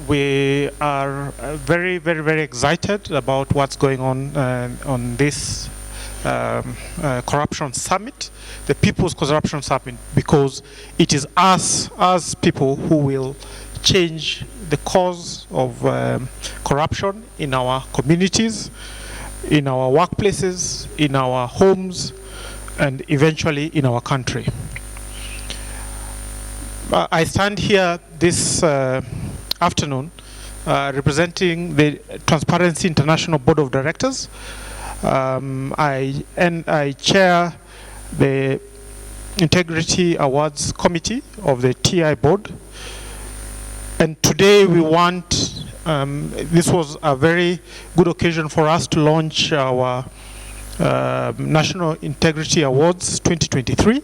we are very excited about what's going on this corruption summit, the People's Corruption Summit, because it is us as people who will change the cause of corruption in our communities, in our workplaces, in our homes, and eventually in our country. I stand here this afternoon representing the Transparency International Board of Directors. I chair the Integrity Awards Committee of the TI Board. And today we want, this was a very good occasion for us to launch our National Integrity Awards 2023,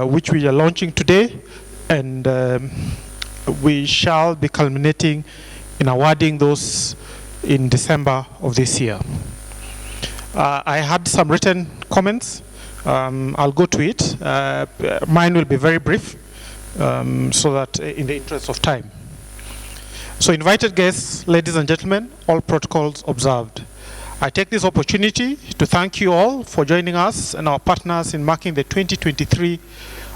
which we are launching today, and we shall be culminating in awarding those in December of this year. I had some written comments. I'll go to it. Mine will be very brief, so that in the interest of time. So invited guests, ladies and gentlemen, all protocols observed. I take this opportunity to thank you all for joining us and our partners in marking the 2023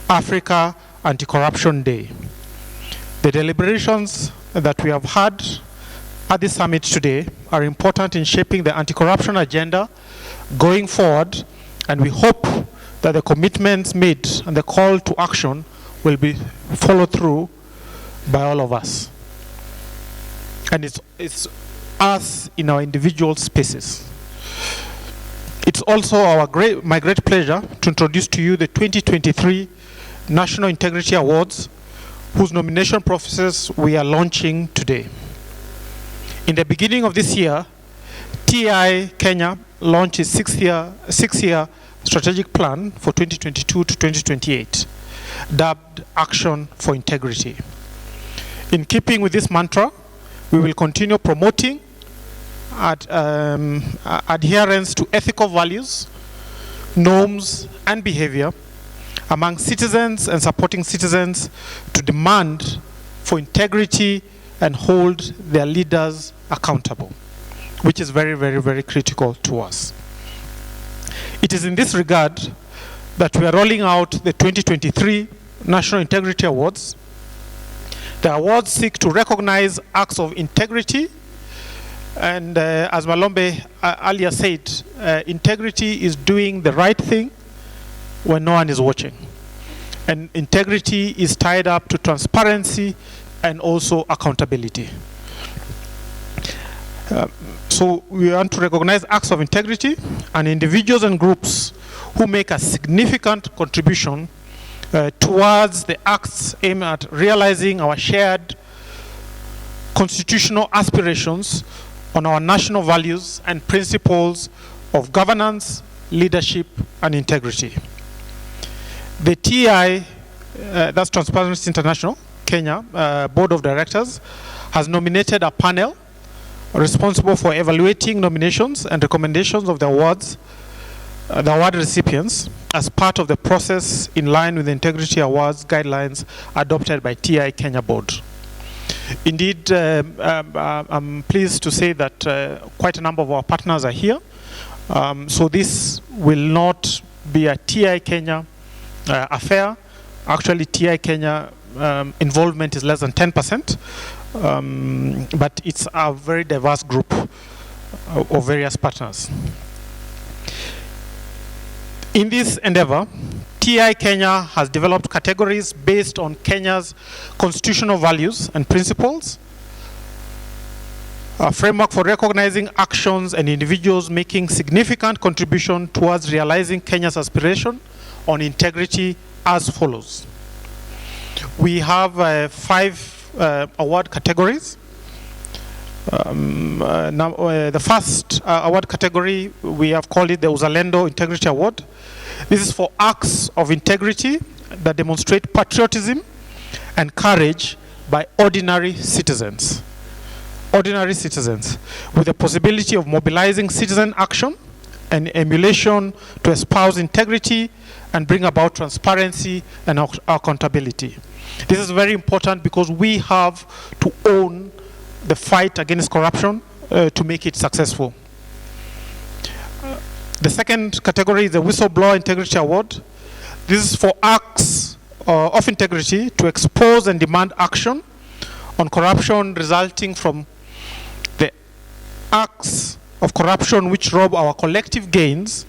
Africa Anti-Corruption Day. The deliberations that we have had at this summit today are important in shaping the anti-corruption agenda going forward, and we hope that the commitments made and the call to action will be followed through by all of us. And it's us in our individual spaces. It's also my great pleasure to introduce to you the 2023 National Integrity Awards, whose nomination process we are launching today. In the beginning of this year, TI Kenya launched its six-year strategic plan for 2022 to 2028, dubbed Action for Integrity. In keeping with this mantra, we will continue promoting adherence to ethical values, norms, and behavior among citizens and supporting citizens to demand for integrity and hold their leaders accountable, which is very critical to us. It is in this regard that we are rolling out the 2023 National Integrity Awards. The awards seek to recognize acts of integrity, and as Malombe earlier said, integrity is doing the right thing when no one is watching. And integrity is tied up to transparency and also accountability. So we want to recognize acts of integrity and individuals and groups who make a significant contribution towards the acts aimed at realizing our shared constitutional aspirations on our national values and principles of governance, leadership, and integrity. The TI, that's Transparency International Kenya Board of Directors, has nominated a panel responsible for evaluating nominations and recommendations of the awards, the award recipients, as part of the process in line with the Integrity Awards guidelines adopted by TI Kenya Board. Indeed, I'm pleased to say that quite a number of our partners are here. So this will not be a TI Kenya affair. Actually, TI Kenya involvement is less than 10%, but it's a very diverse group of various partners. In this endeavor, TI Kenya has developed categories based on Kenya's constitutional values and principles, a framework for recognizing actions and individuals making significant contribution towards realizing Kenya's aspiration on integrity as follows. We have 5 award categories. The first award category, we have called it the Uzalendo Integrity Award. This is for acts of integrity that demonstrate patriotism and courage by ordinary citizens. Ordinary citizens, with the possibility of mobilizing citizen action and emulation to espouse integrity and bring about transparency and accountability. This is very important because we have to own the fight against corruption to make it successful. The second category is the Whistleblower Integrity Award. This is for acts of integrity to expose and demand action on corruption resulting from the acts of corruption which rob our collective gains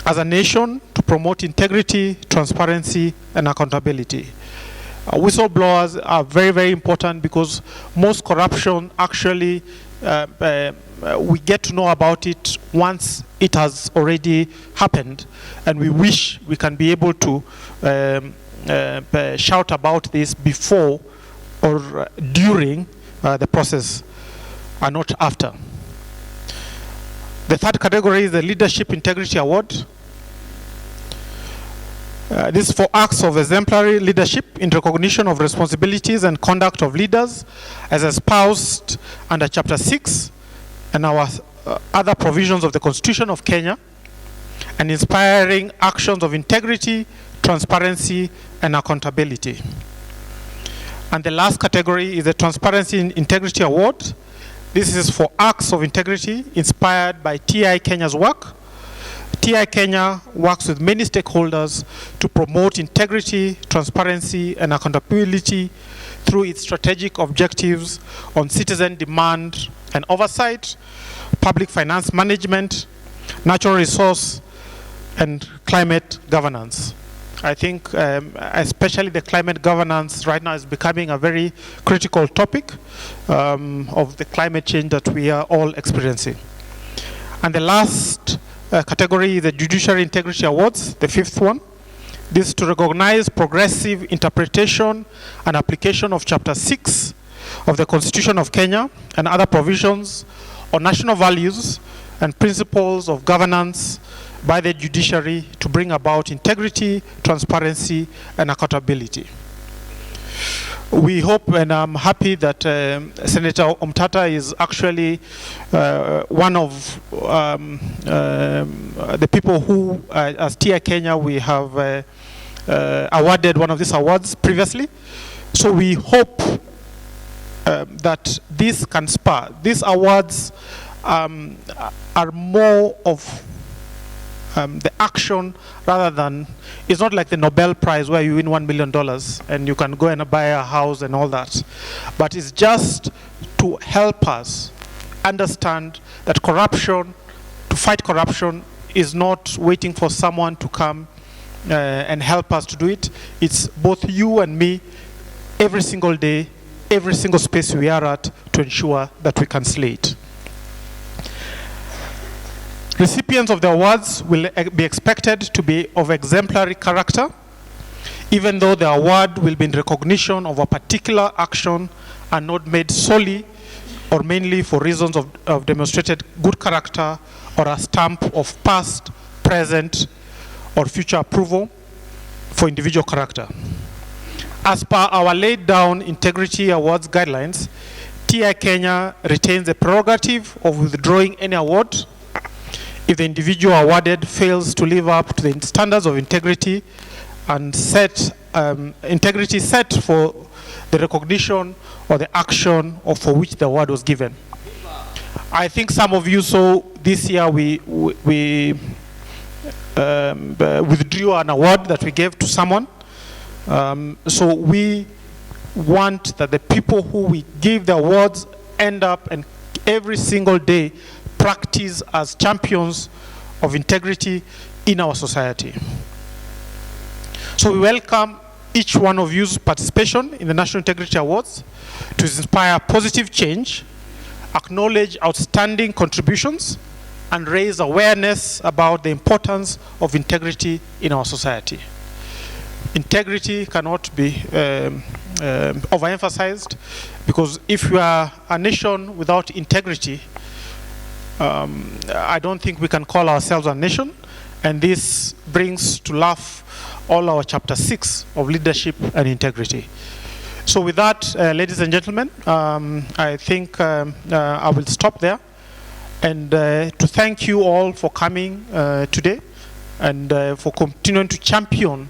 as a nation, to promote integrity, transparency, and accountability. Whistleblowers are very, very important because most corruption actually, we get to know about it once it has already happened, and we wish we can be able to shout about this before or during the process and not after. The third category is the Leadership Integrity Award. This is for acts of exemplary leadership in recognition of responsibilities and conduct of leaders as espoused under Chapter 6 and our other provisions of the Constitution of Kenya, and inspiring actions of integrity, transparency, and accountability. And the last category is the Transparency and Integrity Award. This is for acts of integrity inspired by TI Kenya's work. TI Kenya works with many stakeholders to promote integrity, transparency, and accountability through its strategic objectives on citizen demand and oversight, public finance management, natural resource, and climate governance. I think especially the climate governance right now is becoming a very critical topic of the climate change that we are all experiencing. And the last category is the Judiciary Integrity Awards, the fifth one. This is to recognize progressive interpretation and application of Chapter 6 of the Constitution of Kenya and other provisions on national values and principles of governance by the judiciary to bring about integrity, transparency, and accountability. We hope, and I'm happy that Senator Omtata is actually one of the people who, as TI Kenya, we have awarded one of these awards previously. So we hope that this can spur. These awards are more of the action rather than, it's not like the Nobel Prize where you win $1 million and you can go and buy a house and all that. But it's just to help us understand that corruption, to fight corruption, is not waiting for someone to come and help us to do it. It's both you and me, every single day, every single space we are at, to ensure that we can slay it. Recipients of the awards will be expected to be of exemplary character, even though the award will be in recognition of a particular action and not made solely or mainly for reasons of demonstrated good character or a stamp of past, present, or future approval for individual character. As per our laid down integrity awards guidelines, TI Kenya retains the prerogative of withdrawing any award if the individual awarded fails to live up to the standards of integrity and integrity set for the recognition or the action or for which the award was given. I think some of you saw this year we withdrew an award that we gave to someone. So we want that the people who we give the awards end up and every single day practice as champions of integrity in our society. So we welcome each one of you's participation in the National Integrity Awards to inspire positive change, acknowledge outstanding contributions, and raise awareness about the importance of integrity in our society. Integrity cannot be overemphasized, because if you are a nation without integrity, I don't think we can call ourselves a nation, and this brings to laugh all our Chapter 6 of leadership and integrity. So with that, ladies and gentlemen, I think I will stop there, and to thank you all for coming today, and for continuing to champion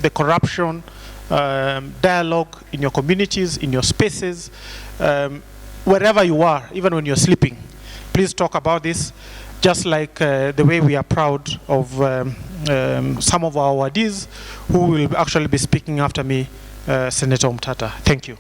the corruption dialogue in your communities, in your spaces, wherever you are, even when you're sleeping. Please talk about this, just like the way we are proud of some of our awardees who will actually be speaking after me, Senator Mtata. Thank you.